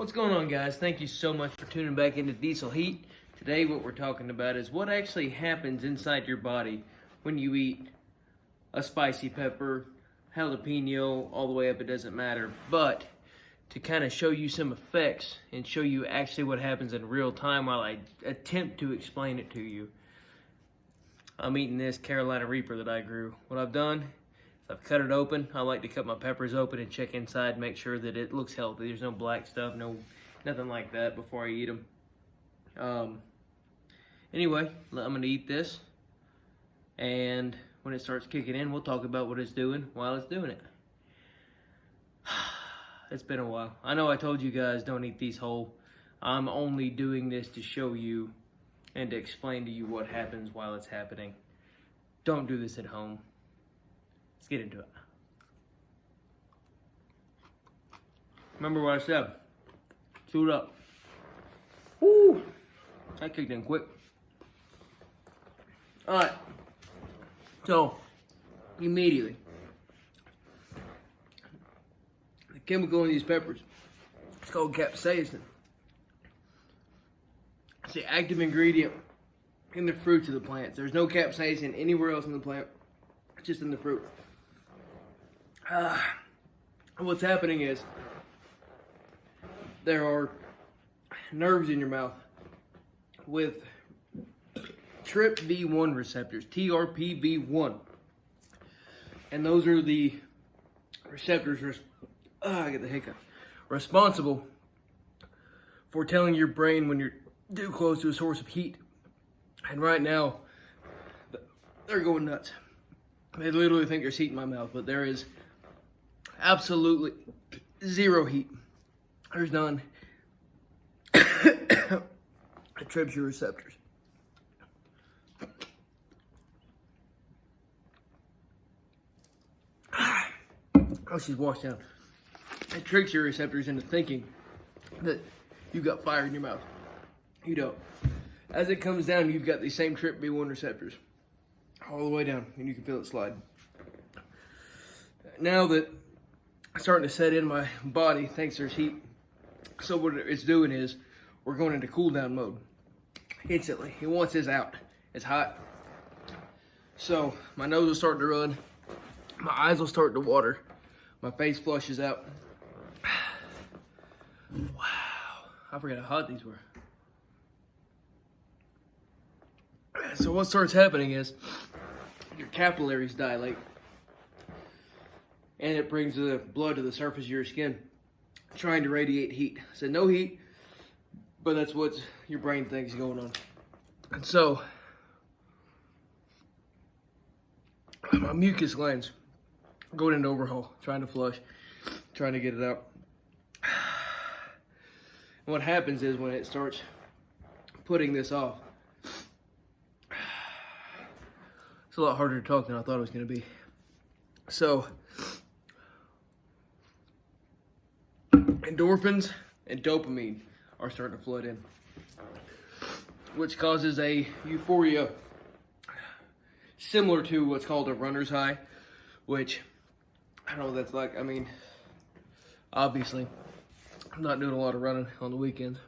What's going on, guys? Thank you so much for tuning back into Diesel Heat. Today what we're talking about is what actually happens inside your body when you eat a spicy pepper, jalapeno, all the way up, it doesn't matter. But to kind of show you some effects and show you actually what happens in real time while I attempt to explain it to you, I'm eating this Carolina Reaper that I grew. What I've done, I've cut it open. I like to cut my peppers open and check inside, make sure that it looks healthy. There's no black stuff, nothing like that before I eat them. Anyway, I'm gonna eat this, and when it starts kicking in, we'll talk about what it's doing while it's doing it. It's been a while. I know I told you guys don't eat these whole. I'm only doing this to show you and to explain to you what happens while it's happening. Don't do this at home. Let's get into it. Remember what I said. Chew it up. Woo! That kicked in quick. Alright. So, immediately, the chemical in these peppers, it's called capsaicin. It's the active ingredient in the fruits of the plants. There's no capsaicin anywhere else in the plant. It's just in the fruit. What's happening is there are nerves in your mouth with TRPV1 receptors, TRPV1, and those are the receptors. I get the hiccup. Responsible for telling your brain when you're too close to a source of heat. And right now, they're going nuts. They literally think there's heat in my mouth, but there is absolutely zero heat. There's none. It trips your receptors. Oh, she's washed down. It tricks your receptors into thinking that you've got fire in your mouth. You don't. As it comes down, you've got these same TRPV1 receptors all the way down, and you can feel it slide. Now that it's starting to set in my body, thanks there's heat. So what it's doing is we're going into cool down mode instantly. It wants this out. It's hot. So my nose will start to run. My eyes will start to water. My face flushes out. Wow. I forgot how hot these were. So what starts happening is your capillaries dilate, and it brings the blood to the surface of your skin, trying to radiate heat. So no heat, but that's what your brain thinks is going on. And so my mucus glands going into overhaul, trying to flush, trying to get it out. And what happens is when it starts putting this off, it's a lot harder to talk than I thought it was going to be. So, endorphins and dopamine are starting to flood in, which causes a euphoria similar to what's called a runner's high, which I don't know what that's like. I mean, obviously, I'm not doing a lot of running on the weekends.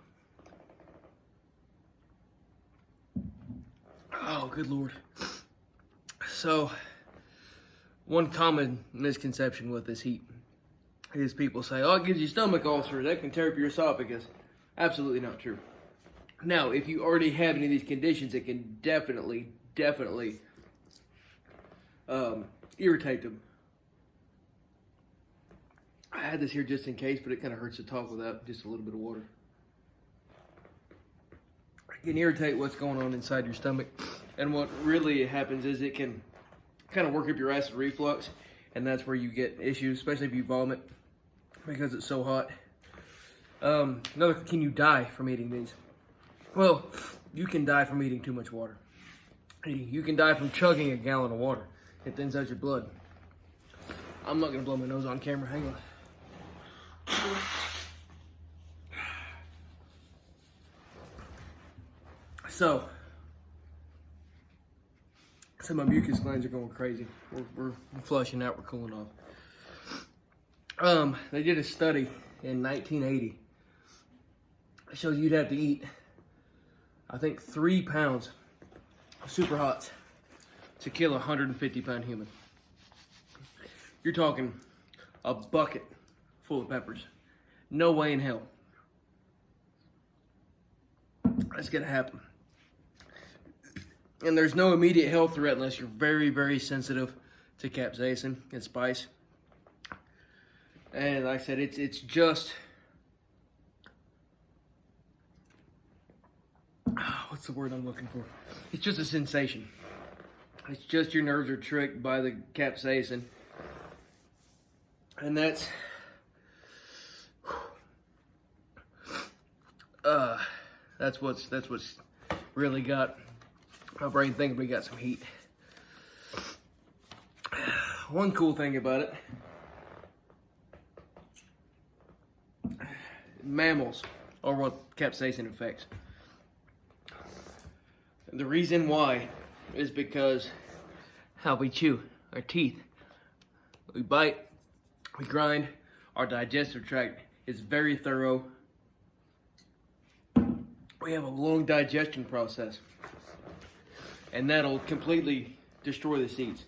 Oh, good Lord. So, one common misconception with this heat is people say, oh, it gives you stomach ulcers, that can tear up your esophagus. Absolutely not true. Now, if you already have any of these conditions, it can definitely irritate them. I had this here just in case, but it kind of hurts to talk without just a little bit of water. It can irritate what's going on inside your stomach. And what really happens is it can kind of work up your acid reflux, and that's where you get issues, especially if you vomit because it's so hot. Can you die from eating these? Well, you can die from eating too much water. You can die from chugging a gallon of water. It thins out your blood. I'm not going to blow my nose on camera. Hang on. So my mucus glands are going crazy. We're flushing out, we're cooling off. They did a study in 1980 it shows you'd have to eat, I think, 3 pounds of super hots to kill a 150-pound human. You're talking a bucket full of peppers. No way in hell that's gonna happen. And there's no immediate health threat unless you're very, very sensitive to capsaicin and spice. And like I said, it's just, what's the word I'm looking for? It's just a sensation. It's just your nerves are tricked by the capsaicin. And that's what's really got my brain thinking we got some heat. One cool thing about it, mammals are what capsaicin affects. The reason why is because how we chew, our teeth. We bite, we grind, our digestive tract is very thorough. We have a long digestion process, and that'll completely destroy the seeds.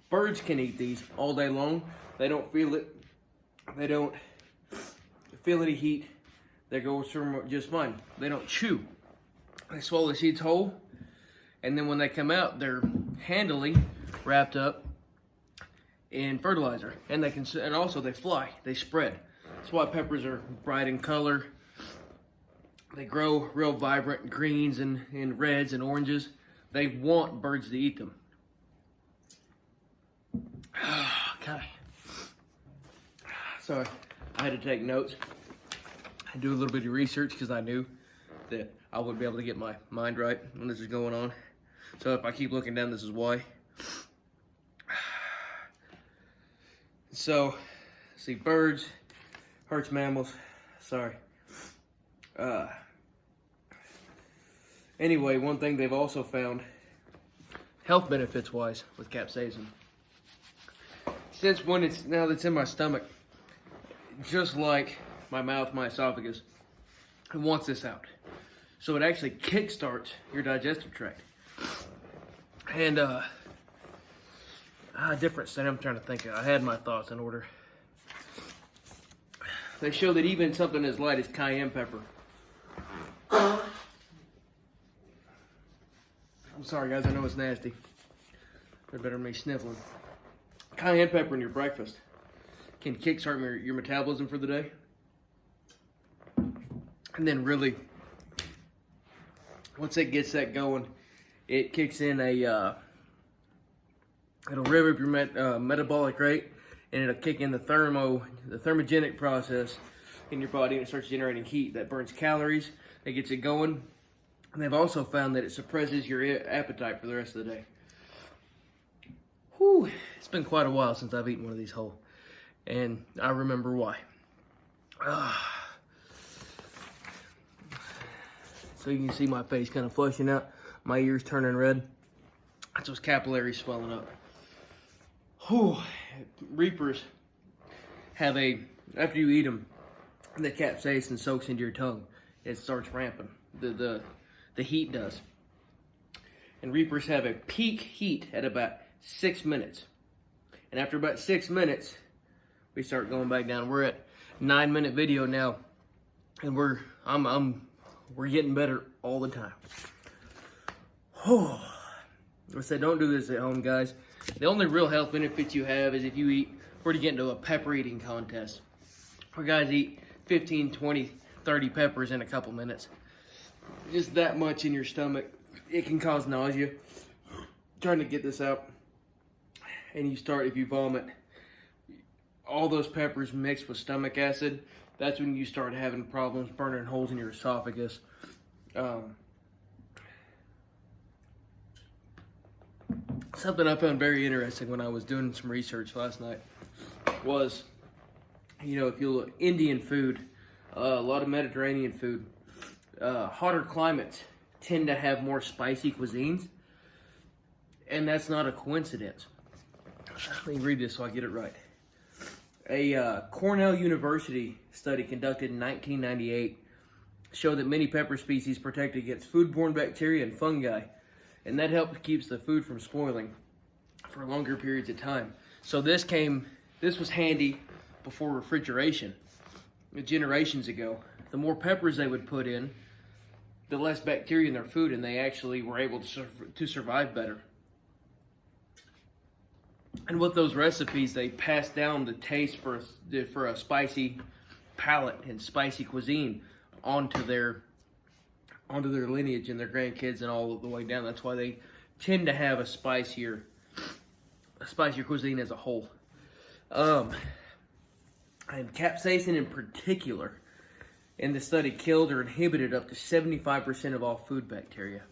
Birds can eat these all day long. They don't feel it. They don't feel any heat. They go through just fine. They don't chew. They swallow the seeds whole, and then when they come out, they're handily wrapped up in fertilizer, and also they fly. They spread. That's why peppers are bright in color. They grow real vibrant greens and reds and oranges. They want birds to eat them. God. So I had to take notes. I do a little bit of research because I knew that I wouldn't be able to get my mind right when this is going on. So if I keep looking down, this is why. So, see, birds hurts mammals. Sorry. Anyway, one thing they've also found, health benefits wise, with capsaicin. Since now that it's in my stomach, just like my mouth, my esophagus, it wants this out. So it actually kickstarts your digestive tract. And, different setting. I'm trying to think. I had my thoughts in order. They show that even something as light as cayenne pepper. I'm sorry, guys. I know it's nasty. They're better than me sniffling. Cayenne pepper in your breakfast can kickstart your metabolism for the day. And then really, once it gets that going, it kicks in it'll rev up your metabolic rate, and it'll kick in the thermogenic process in your body, and it starts generating heat that burns calories, that gets it going. And they've also found that it suppresses your appetite for the rest of the day. Whew, it's been quite a while since I've eaten one of these whole, and I remember why. So you can see my face kind of flushing out, my ears turning red. That's those capillaries swelling up. Whew. Reapers have after you eat them, the capsaicin soaks into your tongue. It starts ramping. The heat does. And reapers have a peak heat at about 6 minutes. And after about 6 minutes, we start going back down. We're at 9-minute video now, and we're getting better all the time. I said, don't do this at home, guys. The only real health benefits you have is if you were to get into a pepper eating contest, where guys eat 15, 20, 30 peppers in a couple minutes. Just that much in your stomach, it can cause nausea. Trying to get this out, and if you vomit, all those peppers mixed with stomach acid, that's when you start having problems burning holes in your esophagus. Something I found very interesting when I was doing some research last night was, if you look, Indian food, a lot of Mediterranean food, hotter climates tend to have more spicy cuisines, and that's not a coincidence. Let me read this so I get it right. A Cornell University study conducted in 1998 show that many pepper species protect against foodborne bacteria and fungi, and that helps keeps the food from spoiling for longer periods of time. So this was handy before refrigeration, generations ago. The more peppers they would put in, the less bacteria in their food, and they actually were able to survive better. And with those recipes, they passed down the taste for a spicy palate and spicy cuisine onto their lineage and their grandkids and all the way down. That's why they tend to have a spicier cuisine as a whole. And capsaicin in particular, in the study, killed or inhibited up to 75% of all food bacteria,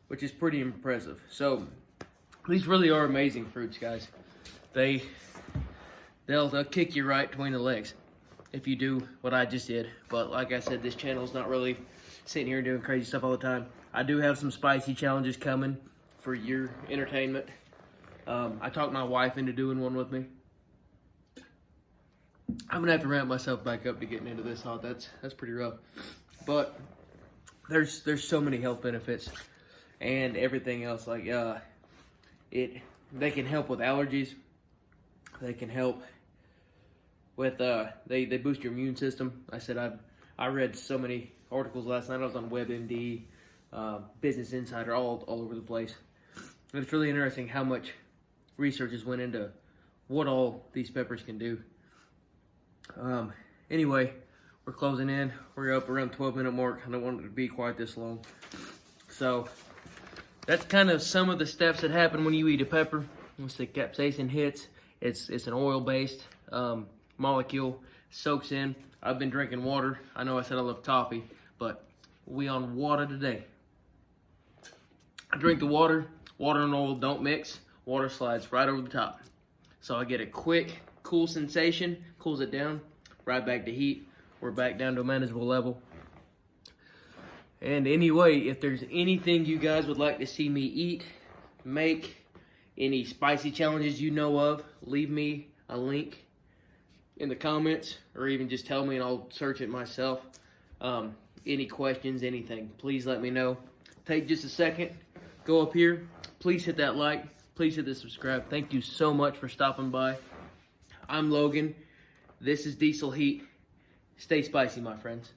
which is pretty impressive. So these really are amazing fruits, guys. They'll kick you right between the legs if you do what I just did. But like I said, this channel is not really sitting here and doing crazy stuff all the time. I do have some spicy challenges coming for your entertainment. I talked my wife into doing one with me. I'm gonna have to ramp myself back up to getting into this. That's pretty rough. But there's so many health benefits and everything else. Like they can help with allergies. They can help with they boost your immune system. I read so many articles last night. I was on WebMD, Business Insider, all over the place. And it's really interesting how much research has went into what all these peppers can do. Anyway, we're closing in. We're up around the 12-minute mark. I don't want it to be quite this long. So that's kind of some of the steps that happen when you eat a pepper. Once the capsaicin hits, it's an oil-based molecule, soaks in. I've been drinking water. I know I said I love coffee, but we on water today. I drink the water. Water and oil don't mix. Water slides right over the top. So I get a quick, cool sensation, cools it down, right back to heat. We're back down to a manageable level. And anyway, if there's anything you guys would like to see me eat, make, any spicy challenges you know of, leave me a link in the comments, or even just tell me and I'll search it myself. Any questions, anything, please let me know. Take just a second, go up here, please hit that like, please hit the subscribe. Thank you so much for stopping by. I'm Logan. This is Diesel Heat. Stay spicy, my friends.